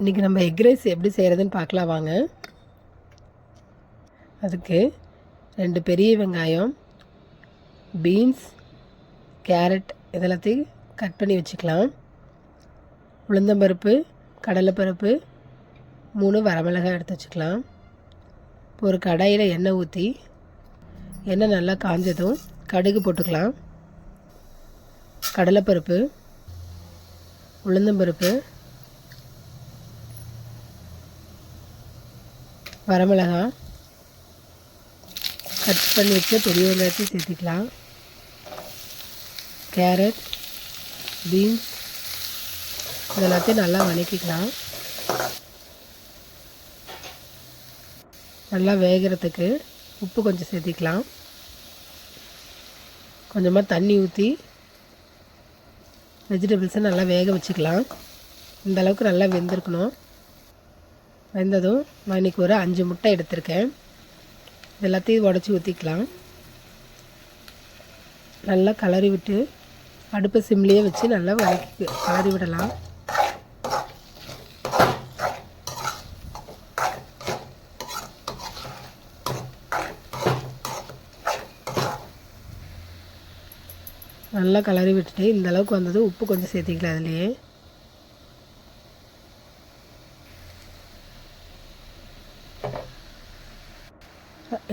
இன்றைக்கி நம்ம egg rice எப்படி செய்கிறதுன்னு பார்க்கலாம் வாங்க. அதுக்கு 2 பெரிய வெங்காயம், பீன்ஸ், கேரட் இதெல்லாத்தையும் கட் பண்ணி வச்சுக்கலாம். உளுந்தம்பருப்பு, கடலைப்பருப்பு, 3 வரமிளகாய் எடுத்து வச்சுக்கலாம். இப்போ ஒரு கடாயில் எண்ணெய் ஊற்றி எண்ணெய் நல்லா காஞ்சதும் கடுகு போட்டுக்கலாம். கடலைப்பருப்பு, உளுந்தம்பருப்பு, வரமிளகாய், கட் பண்ணி வச்சு பெரிய வெங்காயத்தையும் சேர்த்துக்கலாம். கேரட், பீன்ஸ் இதெல்லாத்தையும் நல்லா வதக்கிக்கலாம். நல்லா வேகிறதுக்கு உப்பு கொஞ்சம் சேர்த்திக்கலாம். கொஞ்சமாக தண்ணி ஊற்றி வெஜிடபிள்ஸை நல்லா வேக வச்சுக்கலாம். இந்த அளவுக்கு நல்லா வெந்திருக்கணும். வெந்ததும் நான் இன்றைக்கி ஒரு 5 முட்டை எடுத்திருக்கேன். எல்லாத்தையும் உடச்சி ஊற்றிக்கலாம். நல்லா கலரி விட்டு அடுப்பை சிம்லேயே வச்சு நல்லா கலரி விடலாம். நல்லா கலரி விட்டுட்டு இந்த அளவுக்கு வந்தது உப்பு கொஞ்சம் சேர்த்திக்கலாம். அதுலேயே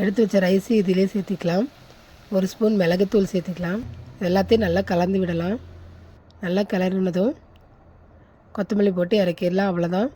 எடுத்து வச்ச ரைஸு இதிலே சேர்த்திக்கலாம். 1 ஸ்பூன் மிளகுத்தூள் சேர்த்திக்கலாம். எல்லாத்தையும் நல்லா கலந்து விடலாம். நல்லா கிளறினதும் கொத்தமல்லி போட்டு இறக்கிடலாம். அவ்வளோதான்.